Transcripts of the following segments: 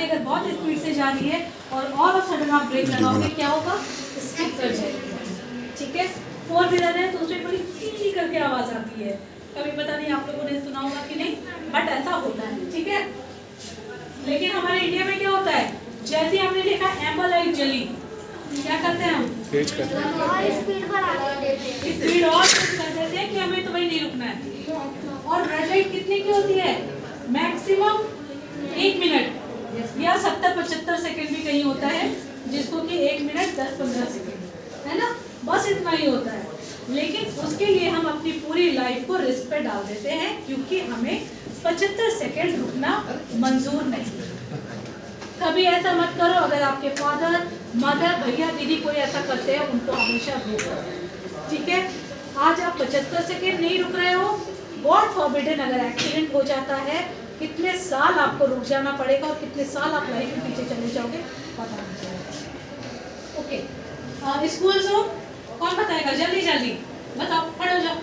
गाड़ी अगर बहुत स्पीड से जा रही है और सडन आप ब्रेक लगाओगे, क्या होगा? स्किप कर जाएगी। ठीक है, 4 व्हीलर है तो उसमें बड़ी फीली करके आवाज आती है, कभी पता नहीं आप लोगों ने सुना होगा कि नहीं, बट ऐसा होता है। ठीक है, लेकिन हमारे इंडिया में क्या होता है, जैसे आपने देखा एम्बर लाइट जली, क्या करते हैं हम? तेज करते हैं, स्पीड और कर देते हैं कि हमें तो भाई नहीं रुकना है। और रेड लाइट कितने की होती है? मैक्सिमम 1 मिनट या 70-75 सेकंड भी कहीं होता है, जिसको कि 1 मिनट 10-15 सेकंड है ना, बस इतना ही होता है। लेकिन उसके लिए हम अपनी पूरी लाइफ को रिस्क पे डाल देते हैं, क्योंकि हमें 75 सेकंड रुकना मंजूर नहीं। कभी ऐसा मत करो, अगर आपके फादर, मदर, भैया, दीदी कोई ऐसा करते हैं, उनको हमेशा रोको। ठीक है, आज आप 75 सेकंड नहीं रुक रहे हो, गॉड फॉरबिडन अगर एक्सीडेंट हो जाता है, कितने साल आपको रुक जाना पड़ेगा और कितने साल आप लाइफ में पीछे चले जाओगे पता नहीं चलेगा। ओके, स्कूल जो कौन बताएगा? जल्दी जल्दी बताओ, खड़े हो जाओ।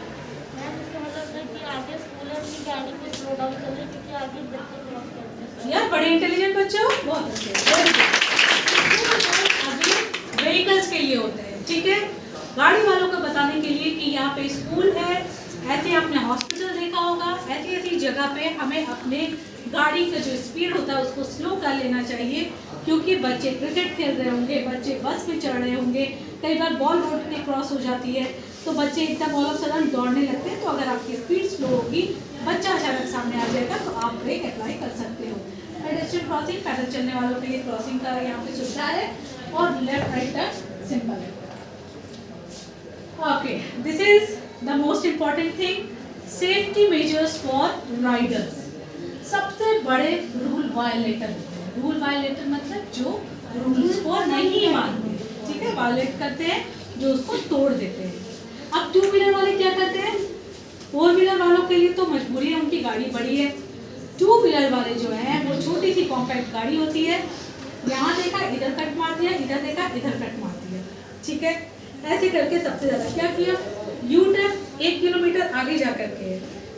यार बड़े इंटेलिजेंट बच्चे हो, बहुत अच्छे। व्हीकल्स के लिए होते हैं, ठीक है, गाड़ी वालों को बताने के लिए कि यहाँ पे स्कूल है, ऐसे आपने हॉस्पिटल देखा होगा, ऐसी ऐसी जगह पे हमें अपने गाड़ी का जो स्पीड होता है उसको स्लो कर लेना चाहिए, क्योंकि बच्चे क्रिकेट खेल रहे होंगे, बच्चे बस पे चढ़ रहे होंगे, कई बार बॉल रोड पे क्रॉस हो जाती है तो बच्चे एकदम ऑल ऑफ सडन दौड़ने लगते हैं, तो अगर आपकी स्पीड स्लो होगी, बच्चा अचानक सामने आ जाएगा, तो आप ब्रेक अप्लाई कर सकते हो। पेडेस्ट्रियन क्रॉसिंग, पैदल चलने वालों के लिए क्रॉसिंग का यहाँ पे सुविधा है, और लेफ्ट राइट टर्न सिंपल है। Okay, this is the most important thing, safety measures for Riders. सबसे बड़े रूल वायलेटर, रूल वायलेटर मतलब जो रूल्स को नहीं मानते, ठीक है, वायलेट करते हैं, जो उसको तोड़ देते हैं। अब 2 व्हीलर वाले क्या करते हैं? 4 व्हीलर वालों के लिए तो मजबूरी है, उनकी गाड़ी बड़ी है। 2 व्हीलर वाले जो हैं वो छोटी सी कॉम्पैक्ट गाड़ी होती है, यहाँ देखा इधर कट मार दिया, इधर देखा इधर कट मार दिया, ठीक है, ऐसे करके सबसे ज्यादा क्या किया, यू टर्न 1 किलोमीटर आगे जा करके,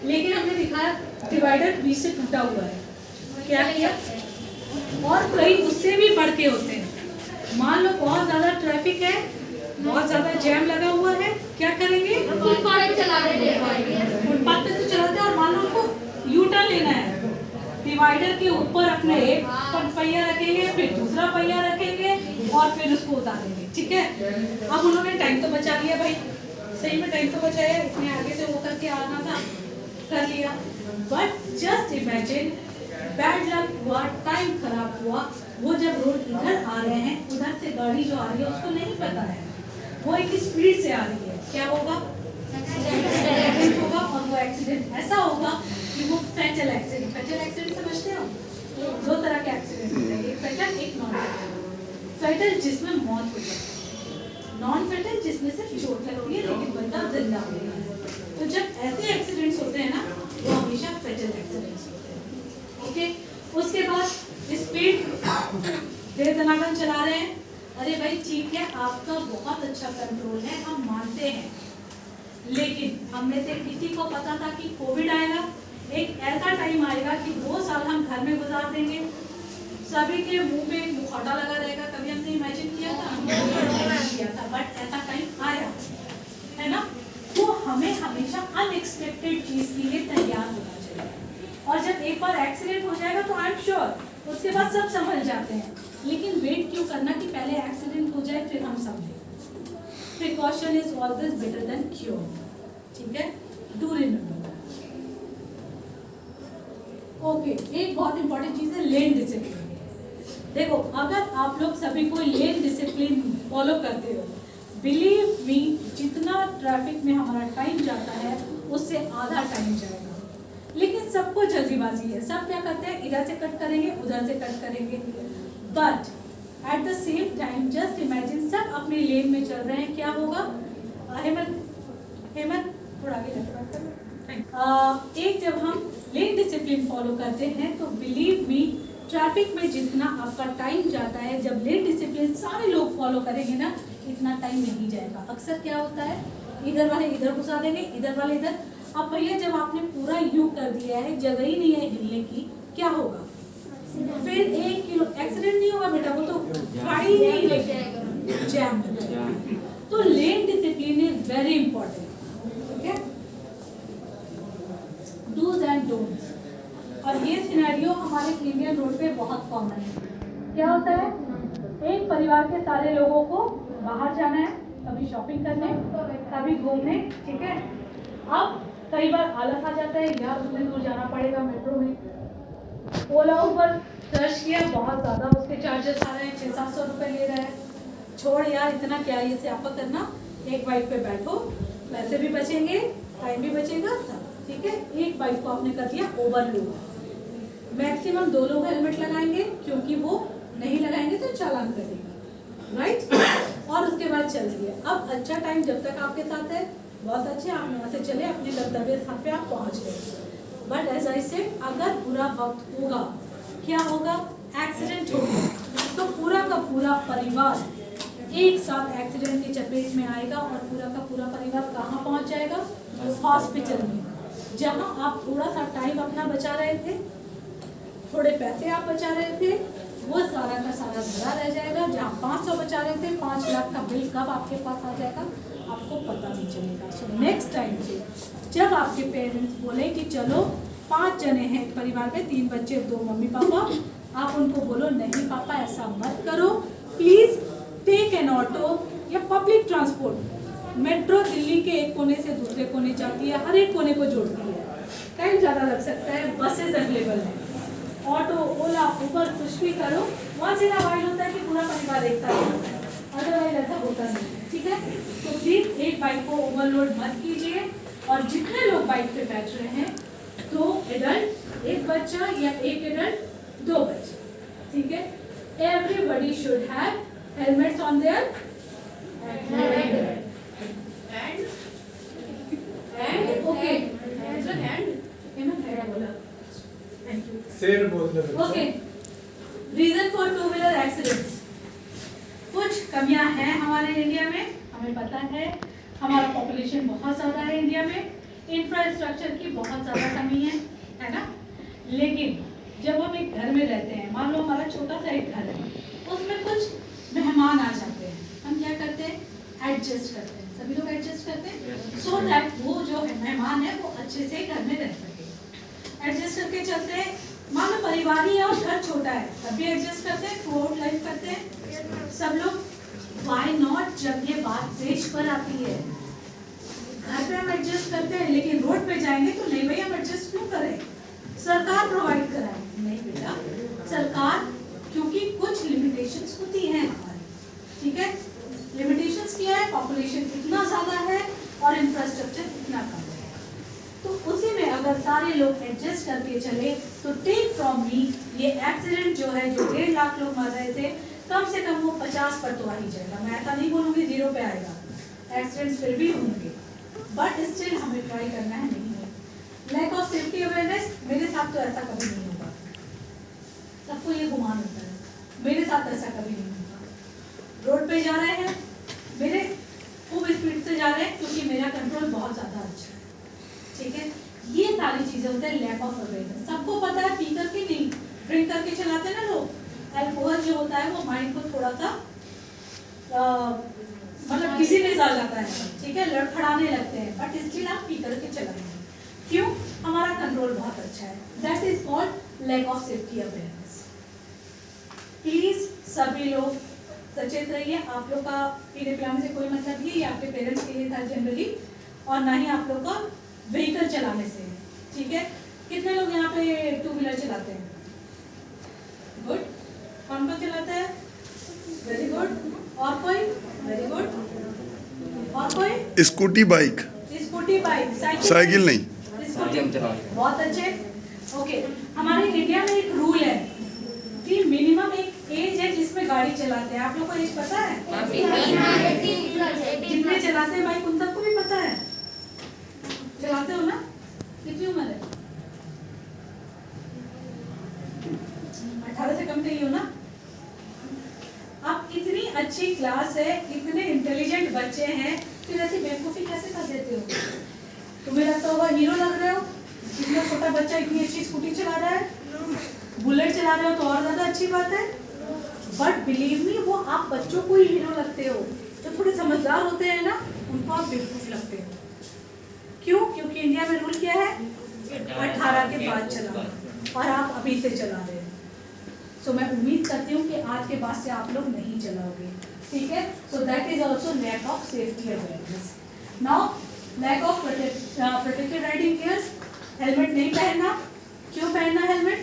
लेकिन हमने दिखाया डिवाइडर बीच से टूटा हुआ है, क्या किया, और कई उससे भी बढ़ के होते हैं। मान लो बहुत ज्यादा ट्रैफिक है, बहुत ज्यादा जैम लगा हुआ है, क्या करेंगे, फुटपाथ पे चला रहे हैं, फुटपाथ पे तो चलाते हैं, और मान लो उनको यू टर्न लेना है, डिवाइडर के ऊपर अपने एक पहिया रखेंगे, फिर दूसरा पहिया रखेंगे, और फिर उसको उतारेंगे, ठीक है। अब उन्होंने टाइम तो बचा लिया भाई, सही में टाइम तो बचाया, इतने आगे से होकर के आना था, कर लिया, but just imagine bad luck हुआ, टाइम खराब हुआ, वो जब रोड इधर आ रहे हैं, उधर से गाड़ी जो आ रही है उसको नहीं पता है, वो एक स्पीड से आ रही है, क्या होगा, एक्सीडेंट होगा, और वो एक्सीडेंट ऐसा होगा कि वो फैटल एक्सीडेंट, फैटल एक्सीडेंट समझते हो, 2 तरह के एक्सीडेंट होते हैं, एक फैटल एक नॉन फैटल। फैटल जिसमें मौत हो जाती है, नॉन फैटल जिसमें सिर्फ चोट लगती है लेकिन बंदा जिंदा होता है। तो जब ऐसे एक्सीडेंट्स होते हैं ना, वो हमेशा फैटल एक्सीडेंट्स होते हैं। ओके, उसके बाद स्पीड देर दनादन चला रहे हैं, अरे भाई ठीक है, आपका बहुत अच्छा कंट्रोल है, हम मानते हैं, लेकिन हम में से किसी को पता था कि कोविड आएगा, एक ऐसा टाइम आएगा कि 2 साल हम घर में गुजार देंगे, सभी के मुंह पे एक मुखौटा लगा रहेगा, कभी हमने इमेजिन किया था, बट ऐसा टाइम आया है ना, तो हमें हमेशा अनएक्सपेक्टेड चीज के लिए तैयार होना चाहिए, और जब एक बार एक्सीडेंट हो जाएगा तो आई एम श्योर उसके बाद सब समझ जाते हैं, लेकिन वेट क्यों करना कि पहले एक्सीडेंट हो जाए फिर हम समझें। Precaution is always better than cure, ठीक है, डू रिमेंबर। ओके, एक बहुत इंपॉर्टेंट चीज है लेन डिसिप्लिन। देखो, अगर आप लोग सभी को लेन डिसिप्लिन फॉलो करते हो, बिलीव मी, जितना ट्रैफिक में हमारा टाइम जाता है उससे आधा टाइम जाएगा, लेकिन सबको जल्दीबाजी है, सब क्या करते हैं, इधर से कट करेंगे, उधर से कट करेंगे, but at the same time just imagine सब अपने लेन में चल रहे हैं, क्या होगा, हेमंत थोड़ा आगे एक जब हम लेन डिसिप्लिन फॉलो करते हैं तो बिलीव मी, ट्रैफिक में जितना आपका टाइम जाता है, जब लेन डिसिप्लिन सारे लोग फॉलो करेंगे ना, इतना टाइम नहीं जाएगा। अक्सर क्या होता है, इधर वाले इधर घुसा देंगे, इधर वाले इधर। अब भैया जब आपने पूरा यू कर दिया है, जगह ही नहीं है हिलने की, क्या होगा, फिर 1 किलो गाड़ी नहीं लेके जैम हो जाएगा। तो lane discipline is very important. Okay, dos and don'ts. और ये सिनेरियो हमारे इंडियन रोड पे बहुत कॉमन है। क्या होता है, एक परिवार के सारे लोगों को बाहर जाना है, कभी शॉपिंग करने, कभी घूमने, ठीक है। अब कई बार आलस आ जाता है, यार उतने दूर जाना पड़ेगा मेट्रो में। ओला ऊपर सर्च किया, बहुत ज़्यादा उसके चार्जेस आ रहे हैं, 600-700 रुपये ले रहा है। छोड़ यार, इतना क्या ये स्यापा करना, एक बाइक पे बैठो, पैसे भी बचेंगे, टाइम भी बचेगा, सब ठीक है। एक बाइक को आपने कर दिया ओवरलोड। मैक्सिमम 2 लोग हेलमेट लगाएंगे, क्योंकि वो नहीं लगाएंगे तो चालान करेगा, राइट। और उसके बाद चल दिए। अब अच्छा टाइम जब तक आपके साथ है, बहुत अच्छे, आप यहाँ से चले, अपने गंतव्य स्थान पे आप पहुँच गए। बट एज आई सेड, अगर बुरा वक्त होगा, क्या होगा, एक्सीडेंट होगा, तो पूरा का पूरा परिवार एक साथ एक्सीडेंट की चपेट में आएगा और पूरा का पूरा परिवार कहाँ पहुँच जाएगा, हॉस्पिटल में। जहाँ आप थोड़ा सा टाइम अपना बचा रहे थे, थोड़े पैसे आप बचा रहे थे, वो सारा का सारा भरा रह जाएगा। जहाँ 500 बचा रहे थे, 5 लाख का बिल कब आपके पास आ जाएगा, आपको पता नहीं चलेगा। सो नेक्स्ट टाइम से जब आपके पेरेंट्स बोले कि चलो 5 जने हैं परिवार में, 3 बच्चे 2 मम्मी पापा, आप उनको बोलो नहीं पापा ऐसा मत करो, प्लीज टेक एन ऑटो या पब्लिक ट्रांसपोर्ट। मेट्रो दिल्ली के एक कोने से दूसरे कोने जाती है, हर एक कोने को जोड़ती है, टाइम ज़्यादा लग सकता है, बसेज अवेलेबल है, ऑटो ओला ऊबर कुछ भी करो, वहाँ से अवॉइड होता है कि पूरा परिवार एक साथ होता है, अदरवाइज ऐसा होता नहीं, ठीक है। तो प्लीज एक बाइक को ओवरलोड मत कीजिए। और जितने लोग बाइक पे बैठ रहे हैं, 2 एडल्ट, 1 बच्चा या 1 एडल्ट 2 बच्चे, ठीक है। Everybody should have helmets on their head and okay okay. Reason for 2 wheeler accidents, कुछ कमियां हैं हमारे इंडिया में, हमें पता है हमारा पॉपुलेशन बहुत ज़्यादा है इंडिया में, इंफ्रास्ट्रक्चर की बहुत ज़्यादा कमी है ना। लेकिन जब हम एक घर में रहते हैं, मान लो हमारा छोटा सा एक घर है, उसमें कुछ मेहमान आ जाते हैं, हम क्या करते हैं, एडजस्ट करते हैं, सभी लोग एडजस्ट करते हैं, सो दैट वो जो है मेहमान है वो अच्छे से घर में रह सके, एडजस्ट करके चलते हैं। मान लो परिवार ही है और घर छोटा है, तब भी एडजस्ट करते हैं, थ्रू आउट लाइफ करते हैं सब लोग। व्हाई नॉट, जब ये बात देश पर आती है, घर पे हम एडजस्ट करते हैं, लेकिन रोड पे जाएंगे तो नहीं भाई हम एडजस्ट क्यों करें, सरकार प्रोवाइड कराए, नहीं बेटा, सरकार, क्योंकि कुछ लिमिटेशंस होती हैं हमारी, ठीक है। लिमिटेशंस क्या है, पॉपुलेशन इतना ज्यादा है और इंफ्रास्ट्रक्चर इतना कम है। तो उसी में अगर सारे लोग एडजस्ट करके चले तो टेक फ्रॉम मी, ये एक्सीडेंट जो है, जो 1.5 लाख लोग मर रहे थे, कम से कम वो 50 पर तो आ ही जाएगा। मैं ऐसा नहीं बोलूँगी 0 पे आएगा, एक्सीडेंट्स फिर भी होंगे, बट स्टिल हमें ट्राई करना है, नहीं है। लैक ऑफ सेफ्टी अवेयरनेस, मेरे साथ तो ऐसा कभी नहीं होगा, सबको ये गुमान होता है, मेरे साथ ऐसा कभी नहीं होगा। रोड पे जा रहे हैं, मेरे खूब स्पीड से जा रहे हैं क्योंकि मेरा कंट्रोल बहुत ज़्यादा अच्छा है, ठीक है। ये सारी चीजें होते हैं लैक ऑफ अवेयरनेस। सबको पता है, पी करके नहीं, ड्रिंक करके चलाते हैं ना लोग, अल्कोहल जो होता है वो माइंड को थोड़ा सा मतलब किसी में जा जाता है, ठीक है, लड़खड़ाने लगते हैं, बट स्टिल आप पी करके चलाएंगे, क्यों, हमारा कंट्रोल बहुत अच्छा है, that is called lack of safety awareness. Please सभी लोग सचेत रहिए, आप लोग का पीने पिलाने से कोई मतलब नहीं, ये आपके पेरेंट्स के लिए था जनरली, और ना ही आप लोग का व्हीकल चलाने से, ठीक है। कितने लोग यहाँ पे 2 व्हीलर चलाते हैं, गुड, कौन कौन चलाता है, वेरी गुड, और कोई, वेरी गुड, और कोई, स्कूटी बाइक, साइकिल नहीं, स्कूटी, बहुत अच्छे, ओके। हमारे इंडिया में एक रूल है कि मिनिमम एक एज है जिसमें गाड़ी चलाते हैं, आप लोग को एज पता है, जितने चलाते हैं बाइक उन सबको भी पता है, चलाते हो ना, कितनी उम्र है, 18 से कम नहीं हो ना। आप इतनी अच्छी क्लास है, इतने इंटेलिजेंट बच्चे हैं, फिर ऐसी बेवकूफ़ी कैसे कर देते हो, तुम्हें लगता होगा हीरो लग रहे हो, इतना छोटा बच्चा इतनी अच्छी स्कूटी चला रहा है, बुलेट चला रहे हो तो और ज़्यादा अच्छी बात है, बट बिलीव मी वो आप बच्चों को ही हीरो लगते हो, जो थोड़े समझदार होते हैं ना उनको आप बेवकूफ लगते हो। क्यों? क्योंकि इंडिया में रूल क्या है, 18 के बाद चलाना, और आप अभी से चला रहे हैं। सो मैं उम्मीद करती हूँ कि आज के बाद से आप लोग नहीं चलाओगे, ठीक है। So that is also lack of safety awareness. Now lack of protected riding gears, helmet नहीं पहनना। क्यों पहनना हेलमेट?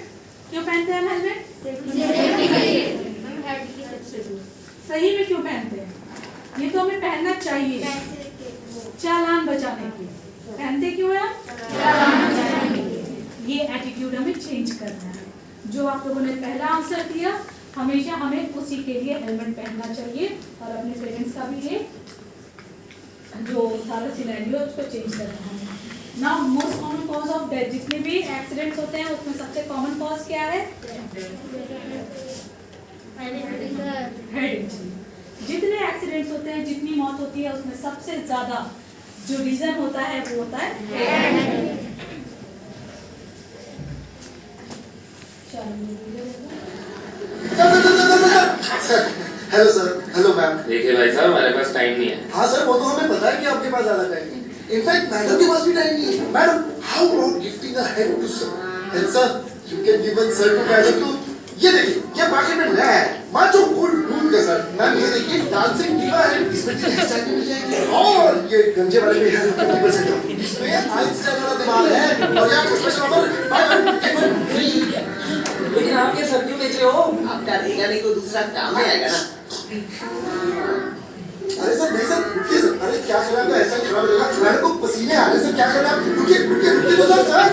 क्यों पहनते हैं हम हेलमेट? सही में क्यों पहनते हैं? ये तो हमें पहनना चाहिए चालान बचाने के लिए। पहनते क्यों है? चालान बचाने के लिए। ये एटीट्यूड हमें चेंज करना है। जो आप लोगों ने पहला आंसर दिया, हमेशा हमें उसी के लिए हेलमेट पहनना चाहिए, और अपने पेरेंट्स का भी ये जो सारा सिनेरियो उसको चेंज करना है। Now most common cause of death, जितने भी एक्सीडेंट्स होते हैं उसमें सबसे कॉमन कॉज क्या है? Head injury. जितने एक्सीडेंट्स होते हैं, जितनी मौत होती है, उसमें सबसे ज्यादा जो रीजन होता है वो होता है head. Hello sir, hello ma'am. देखिए भाई साहब, हमारे पास टाइम नहीं है। हाँ सर, वो तो हमें पता है कि आपके पास ज्यादा टाइम नहीं है। इनफैक्ट मैडम के पास भी टाइम नहीं है। Madam, how about gifting a head to sir? And sir, you can give one sir to madam too. ये देखिए, ये मार्केट में नया है, माचो गोल्ड ढूंढ के सर। मैम ये देखिए, डांसिंग डिवा है, इसमें हेयर स्टाइल मिल जाएंगे, और ये गंजे वाले में 50% ऑफ। इसमें आइंस्टाइन वाला दिमाग है, और यहाँ पर special offer by one get one free. लेकिन आप ये सब क्यों बेच रहे हो? आपका रहेगा नहीं तो दूसरा काम में आएगा ना। अरे सर नहीं सर, रुकिए सर। अरे क्या कर रहे हैं? ऐसा खराब लगेगा, मैडम को पसीने आ रहे हैं सर। क्या कर रहे हैं आप? रुकिए रुकिए रुकिए तो सर।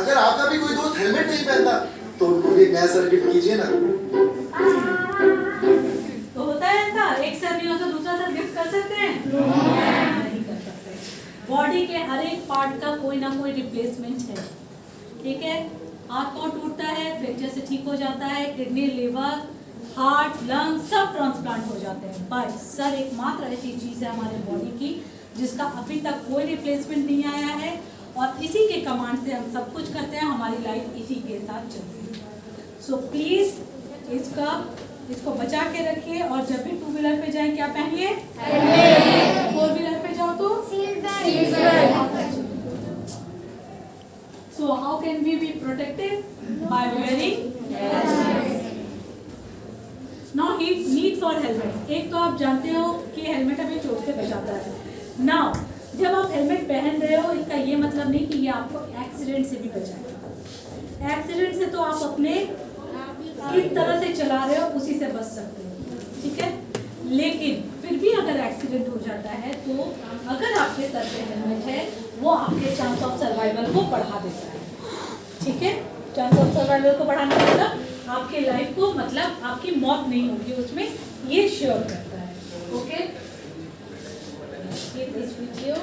अगर आपका भी कोई दोस्त हेलमेट नहीं पहनता तो उनको भी एक नया सर गिफ्ट कीजिए ना। तो होता है ऐसा, एक सर नहीं हो तो दूसरा सर गिफ्ट कर सकते हैं? नहीं कर सकते। बॉडी के हर एक पार्ट का कोई ना कोई रिप्लेसमेंट है, ठीक है। हाथ पांव टूटता है, फ्रैक्चर से ठीक हो जाता है, किडनी, लिवर, हार्ट, लंग सब ट्रांसप्लांट हो जाते हैं, बट सर एकमात्र ऐसी चीज़ है हमारे बॉडी की जिसका अभी तक कोई रिप्लेसमेंट नहीं आया है, और इसी के कमांड से हम सब कुछ करते हैं। हमारी लाइफ इसी के साथ चलती है। सो प्लीज़ इसको बचा के रखिए, और जब भी 2 व्हीलर पे जाएं क्या पहनिए? 4 व्हीलर पे जाओ तो So how can we be protected? By wearing helmet. Now need for helmet. एक तो आप जानते हो कि हेलमेट हमें चोट से बचाता है। Now जब आप हेलमेट पहन रहे हो, इसका ये मतलब नहीं कि ये आपको एक्सीडेंट से भी बचाएगा। एक्सीडेंट से तो आप अपने किस तरह से चला रहे हो उसी से बच सकते हो, ठीक है। लेकिन फिर भी अगर एक्सीडेंट हो जाता है तो अगर आपके सर पे हेलमेट है, वो आपके चांस ऑफ सर्वाइवल को बढ़ा देता है, ठीक है। चांस ऑफ सर्वाइवल को बढ़ाने का मतलब आपके लाइफ को, मतलब आपकी मौत नहीं होगी उसमें, ये श्योर करता है, okay. Keep this with you.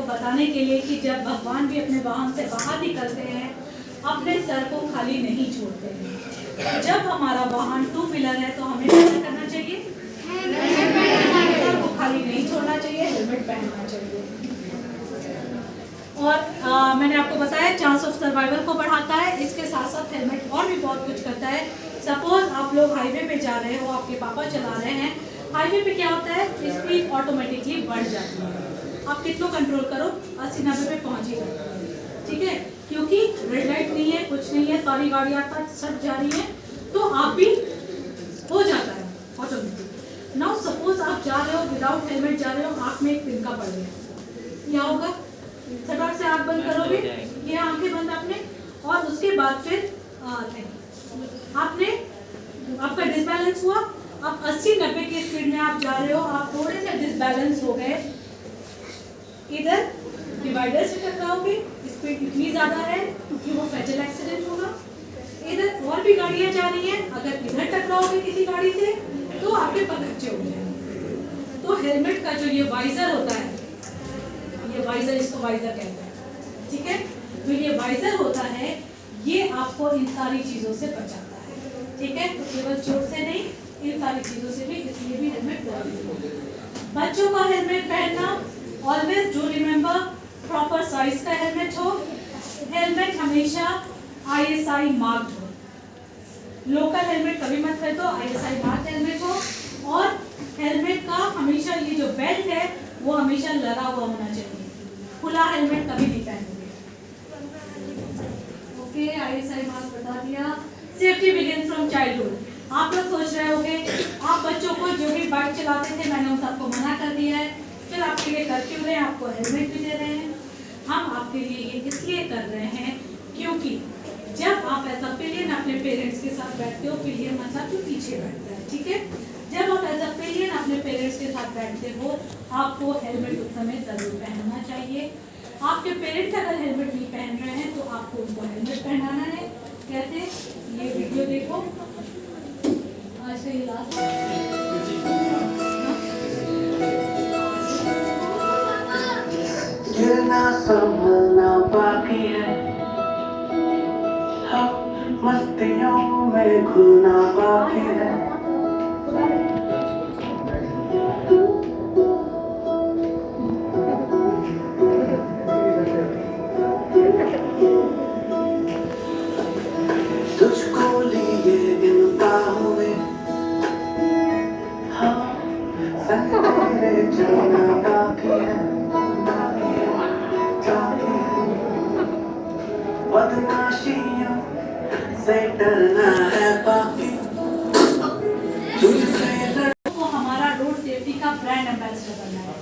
बताने के लिए कि जब भगवान भी अपने वाहन से बाहर निकलते हैं, अपने सर को खाली नहीं छोड़ते हैं। जब हमारा वाहन 2 व्हीलर है तो हमें क्या करना चाहिए? सर को खाली नहीं छोड़ना चाहिए, हेलमेट पहनना चाहिए। और मैंने आपको बताया चांस ऑफ सर्वाइवल को बढ़ाता है, इसके साथ साथ हेलमेट और भी बहुत कुछ करता है। सपोज आप लोग हाईवे पे जा रहे हो, आपके पापा चला रहे हैं, हाईवे पे क्या होता है, स्पीड ऑटोमेटिकली बढ़ जाती है। आप कितना कंट्रोल करो, 80-90 पे पहुंच ही जाते हैं, ठीक है, क्योंकि रेड लाइट नहीं है, कुछ नहीं है, सारी गाड़ियाँ सट जा रही हैं, तो आप भी हो जाता है ऑटोमेटिक। नाउ सपोज आप जा रहे हो विदाउट हेलमेट जा रहे हो, आँख में एक तिनका पड़ गया, क्या होगा? फटाक से आँख बंद करोगे, ये आंखें बंद आपने, और उसके बाद फिर आपने आपका डिसबैलेंस हुआ। अब 80-90 की स्पीड में आप जा रहे हो, आप थोड़े से डिसबैलेंस हो गए, इधर डिवाइडर से टकराओगे, स्पीड इतनी ज्यादा है क्योंकि वो फैटल एक्सीडेंट होगा। इधर और भी गाड़ियां जा रही हैं, अगर इधर टकराओगे किसी गाड़ी से तो आपके पग कच्चे हो जाएंगे। तो हेलमेट का जो ये वाइजर होता है, ये वाइजर, इसको वाइजर कहते हैं, ठीक है? तो ये वाइजर होता है, ये आपको इन सारी चीजों से बचाता है, ठीक है? तो केवल चोट से नहीं, इन सारी चीजों से भी, इसलिए भी हेलमेट बहुत जरूरी है। बच्चों का हेलमेट पहनना, always do remember proper size का हेलमेट हो, हेलमेट हमेशा ISI मार्क्ड हो। लोकल हेलमेट कभी मत खरीदो, ISI मार्क्ड हेलमेट हो, और हेलमेट का हमेशा ये जो बेल्ट है वो हमेशा लगा हुआ होना चाहिए, खुला हेलमेट कभी नहीं पहनोगे। ओके, ISI मार्क बता दिया। Safety begins from childhood. आप लोग सोच रहे होंगे, आप बच्चों को जो भी बाइक चलाते थे मैंने उन सबको मना कर दिया है, फिर आपके लिए कर क्यों रहे हैं? आपको हेलमेट भी दे रहे हैं। हम आपके लिए ये इसलिए कर रहे हैं क्योंकि जब आप एज अ पिलियन अपने पेरेंट्स के साथ बैठते हो, पिलियन मतलब जो पीछे बैठता है, ठीक है? जब आप एज अ पिलियन अपने पेरेंट्स के साथ बैठते हो, आपको हेलमेट उस समय जरूर पहनना चाहिए। आपके पेरेंट्स अगर हेलमेट नहीं पहन रहे हैं तो आपको उनको हेलमेट पहनाना है। कैसे? ये वीडियो देखो, आज का ये लास्ट गिरना संभलना बाकी है, हाँ, मस्तियों में घुलना बाकी है। तुझको लिए इन बाहों में, हाँ, संग तेरे चलना बाकी है। बदमाशियों से डरना है बाकी, तुझसे को हमारा रोड सेफ्टी का ब्रांड एम्बेसडर बनना है,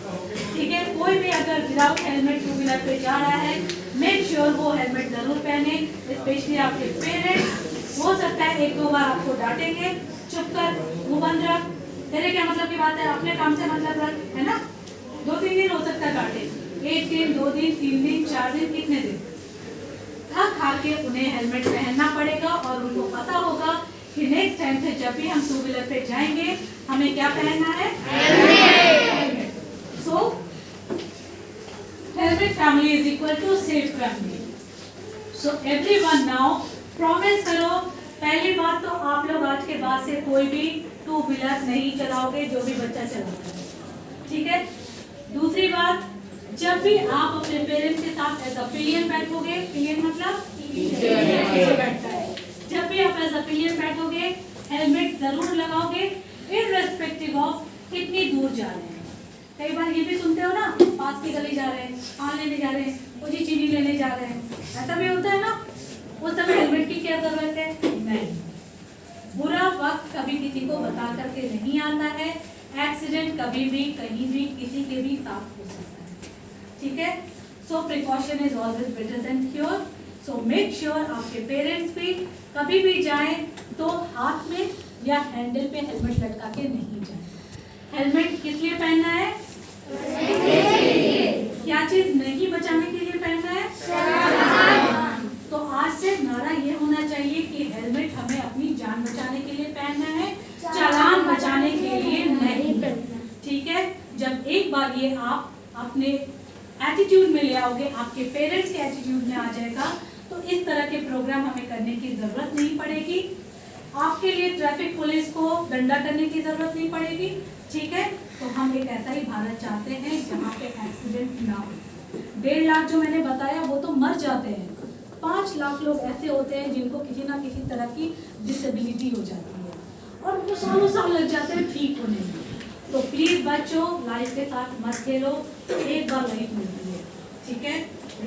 ठीक है? कोई भी अगर विदाउट हेलमेट टू व्हीलर पे जा रहा है, मेक श्योर वो हेलमेट जरूर पहने, स्पेशली आपके पेरेंट्स। हो सकता है 1-2 बार आपको डांटेंगे, चुप कर, मुंह बंद रख, तेरे क्या मतलब की बात है, अपने काम से मतलब रख, है ना? 2-3 दिन हो सकता है डांटे, 1 दिन, 2 दिन, 3 दिन, 4 दिन, कितने दिन? थक हार के उन्हें हेलमेट पहनना पड़ेगा, और उनको पता होगा कि नेक्स्ट टाइम से जब भी हम 2 व्हीलर पे जाएंगे हमें क्या पहनना है? Helmet. So helmet family is equal to safe family. So everyone now promise करो, पहली बात तो आप लोग आज के बाद से कोई भी 2 व्हीलर नहीं चलाओगे जो भी बच्चा चलाता है, ठीक है? दूसरी बात, जब भी आप अपने पेरेंट्स के साथ एज अ पिलियन बैठोगे, पिलियन मतलब पीछे बैठता है, जब भी आप एज अ पिलियन बैठोगे हेलमेट जरूर लगाओगे, इररिस्पेक्टिव ऑफ कितनी दूर जा रहे हैं। कई बार ये भी सुनते हो ना, पास की गली जा रहे हैं, पान लेने जा रहे हैं, कुछ चीनी लेने जा रहे हैं, ऐसा भी होता है ना? उस समय हेलमेट की क्या जरूरत है? नहीं। बुरा वक्त कभी किसी को बता करके नहीं आता है, एक्सीडेंट कभी भी कहीं भी किसी के भी साथ हो सकता है, ठीक है? So precaution is always better than cure. So make sure आपके पेरेंट्स भी कभी भी जाएं तो हाथ में या हैंडल पे हेलमेट लटका के नहीं जाएं। हेलमेट किस लिए पहनना है? क्या चीज नहीं बचाने के लिए पहनना है? तो आज से नारा ये होना चाहिए कि हेलमेट हमें अपनी जान बचाने के लिए पहनना है, चालान बचाने के लिए नहीं, ठीक है? जब एक बार ये आप अपने एटीट्यूड में ले आओगे, आपके पेरेंट्स के एटीट्यूड में आ जाएगा, तो इस तरह के प्रोग्राम हमें करने की जरूरत नहीं पड़ेगी। आपके लिए ट्रैफिक पुलिस को डंडा करने की जरूरत नहीं पड़ेगी, ठीक है? तो हम एक ऐसा ही भारत चाहते हैं जहाँ पे एक्सीडेंट ना हो। 1.5 लाख जो मैंने बताया वो तो मर जाते हैं, 5 लाख लोग ऐसे होते हैं जिनको किसी ना किसी तरह की डिसेबिलिटी हो जाती है और उनको सालों साल लग जाते हैं ठीक होने में। तो प्लीज बच्चों, लाइफ के साथ मत खेलो, एक बार लाइफ मिलती है, ठीक है?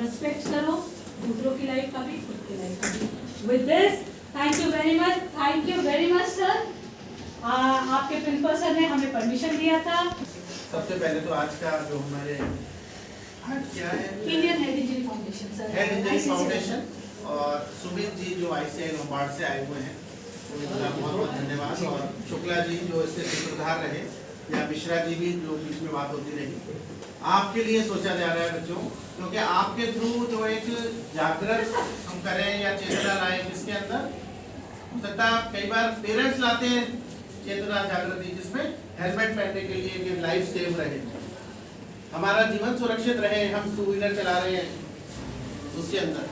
रेस्पेक्ट करो दूसरों की लाइफ का भी, खुद की लाइफ का भी। With this thank you very much sir. आपके प्रिंसिपल सर ने हमें परमिशन दिया था। सबसे पहले तो आज का जो हमारे क्या है Indian head injury foundation sir, head injury ICC foundation और सुमित जी जो ICI लोम्बार्ड से आए हुए हैं, सुमित का बहुत बहुत धन्यवाद। और शुक्ला जी जो इसके सूत्रधार रहे, या मिश्रा जी भी जो बीच में बात होती रही, आपके लिए सोचा जा रहा है बच्चों, क्योंकि आपके थ्रू जो एक जागृत हम करें या चेतना लाए किसके अंदर, हो सकता है कई बार पेरेंट्स लाते हैं चेतना जागृति जिसमें हेलमेट पहनने के लिए कि लाइफ सेव रहे, हमारा जीवन सुरक्षित रहे, हम टू व्हीलर चला रहे हैं उसके अंदर।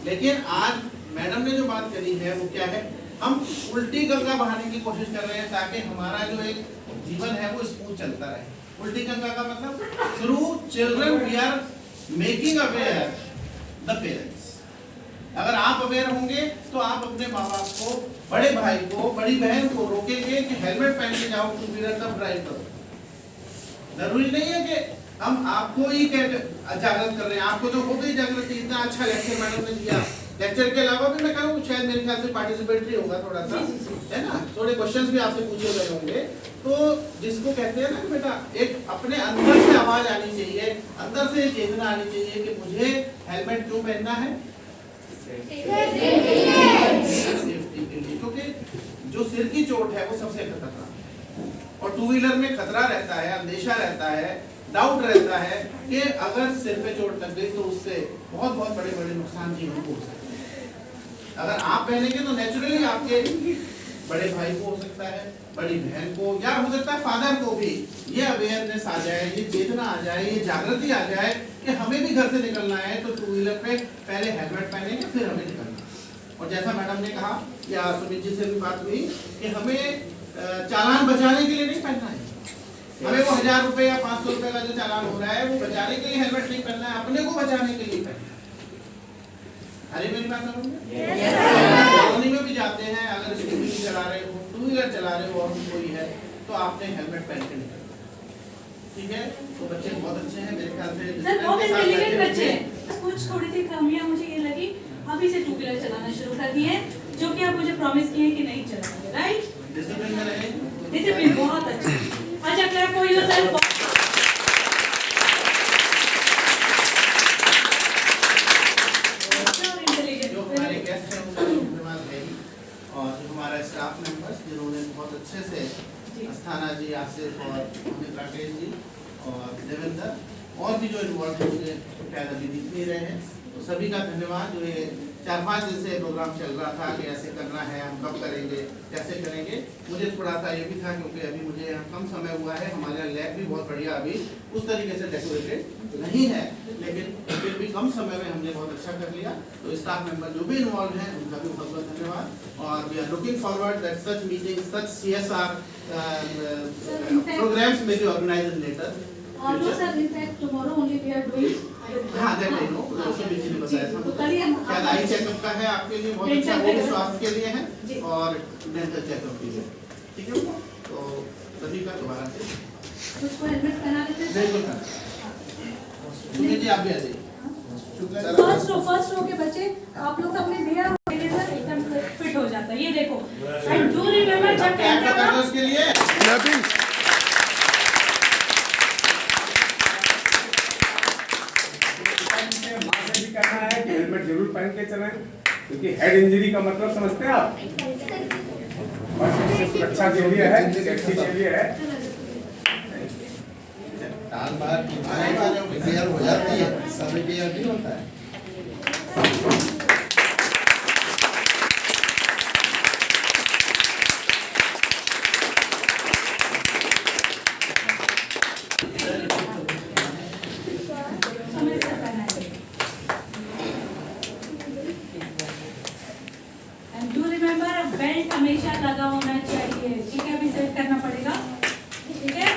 लेकिन आज मैडम ने जो बात करी है वो क्या है, हम उल्टी गंगा बहाने की कोशिश कर रहे हैं ताकि हमारा जो एक जीवन है वो स्मूथ चलता रहे। उल्टी गंगा का मतलब through children we are making aware the parents. अगर आप अवेयर होंगे तो आप अपने माँ बाप को, बड़े भाई को, बड़ी बहन को रोकेंगे कि हेलमेट पहन के जाओ टू व्हीलर तब ड्राइव करो। जरूरी नहीं है कि हम आपको ही जागृत कर रहे हैं, आपको तो हो गई जागृति, इतना अच्छा लेक्चर मैडम ने दिया। लेक्चर के अलावा भी मैं करूँ शायद मेरे ख्याल से पार्टिसिपेटरी होगा थोड़ा सा, है ना, थोड़े क्वेश्चंस भी आपसे पूछे गए होंगे। तो जिसको कहते हैं ना कि बेटा एक अपने अंदर से आवाज आनी चाहिए, अंदर से चेतना आनी चाहिए कि मुझे हेलमेट क्यों पहनना है, सेफ्टी के लिए, क्योंकि जो सिर की चोट है वो सबसे खतरनाक, और टू व्हीलर में खतरा रहता है, अंदेशा रहता है, डाउट रहता है कि अगर सिर पे चोट लग गई तो उससे बहुत बहुत बड़े बड़े नुकसान जीवन को हो सकते हैं। अगर आप पहनेंगे तो नेचुरली आपके बड़े भाई को हो सकता है, बड़ी बहन को, या हो सकता है फादर को भी ये अवेयरनेस आ जाए, ये चेतना आ जाए, ये जागृति आ जाए कि हमें भी घर से निकलना है तो टू व्हीलर पे पहले हेलमेट पहनेंगे फिर हमें निकलना। और जैसा मैडम ने कहा या सुमित जी से भी बात हुई कि हमें चालान बचाने के लिए नहीं पहनना है, हमें वो 1000 रुपए या 500 रुपए का जो चालान हो रहा है वो बचाने के लिए हेलमेट नहीं पहनना है, अपने को बचाने के लिए पहनना है। अरे मेरी बात समझ कॉलोनी में भी जाते हैं, अगर स्कूटी चला रहे हो, टू व्हीलर चला रहे हो और कोई है तो आपने हेलमेट पहन के निकलना, ठीक है। तो बच्चे बहुत अच्छे हैं मेरे ख्याल से, सर बहुत इंटेलिजेंट बच्चे हैं। कुछ थोड़ी सी कमियां मुझे ये लगी, अभी से टू व्हीलर चलाना शुरू कर दिए हैं, जो कि आप मुझे प्रॉमिस किए कि नहीं चलाएंगे, राइट? डिसिप्लिन में रहे, डिसिप्लिन बहुत अच्छा। अच्छा क्लैप फॉर योरसेल्फ। जो हमारे गेस्ट हैं उनका धन्यवाद है, और जो हमारा स्टाफ मेंबर्स जिन्होंने बहुत अच्छे से, अस्थाना जी, आसिफ और अमित राकेश जी और देवेंद्र, और भी जो इन्वॉल्व हुए शायद अभी दिख नहीं रहे हैं, तो सभी का धन्यवाद। जो ये 4-5 दिन से प्रोग्राम चल रहा था कि ऐसे करना है, हम कब करेंगे, कैसे करेंगे, मुझे थोड़ा सा ये भी था क्योंकि अभी मुझे यहाँ कम समय हुआ है, हमारा लैब भी बहुत बढ़िया अभी उस तरीके से डेकोरेटेड नहीं है, लेकिन फिर भी कम समय में हमने बहुत अच्छा कर लिया। तो स्टाफ मेंबर जो भी इन्वॉल्व हैं उनका भी बहुत बहुत धन्यवाद, और we are looking forward that such meeting, such CSR programmes में भी organise later. Sir in fact tomorrow only we are doing, हाँ दैट आई नो, उसमें भी जी ने बताया था, तो कल ही हम शायद आई चेकअप का है आपके लिए, बहुत अच्छा, वो भी स्वास्थ्य के लिए है, और डेंटल चेकअप के लिए, ठीक है। तो सभी का दोबारा से उसको हेलमेट पहना देते हैं। बिल्कुल सुमित जी आप भी आ जाइए। फर्स्ट रो के बच्चे आप लोग अपने दिया सर एकदम फिट हो जाता है, ये देखो। एंड डू रिमेंबर जब क्या क्या करना उसके लिए क्लैपिंग। करना है कि हेलमेट जरूर पहन के चलें, क्योंकि हेड इंजरी का मतलब समझते हैं आप, और सबसे सुरक्षा के लिए है, सेफ्टी के लिए है। टाल बार क्लियर हो जाती है, सब क्लियर नहीं होता है। एंड डू रिमेंबर बेल्ट हमेशा लगा होना चाहिए, ठीक है? अभी सेट करना पड़ेगा, ठीक है?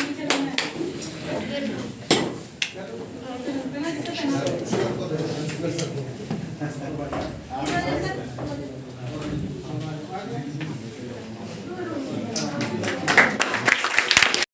नीचे रहना है।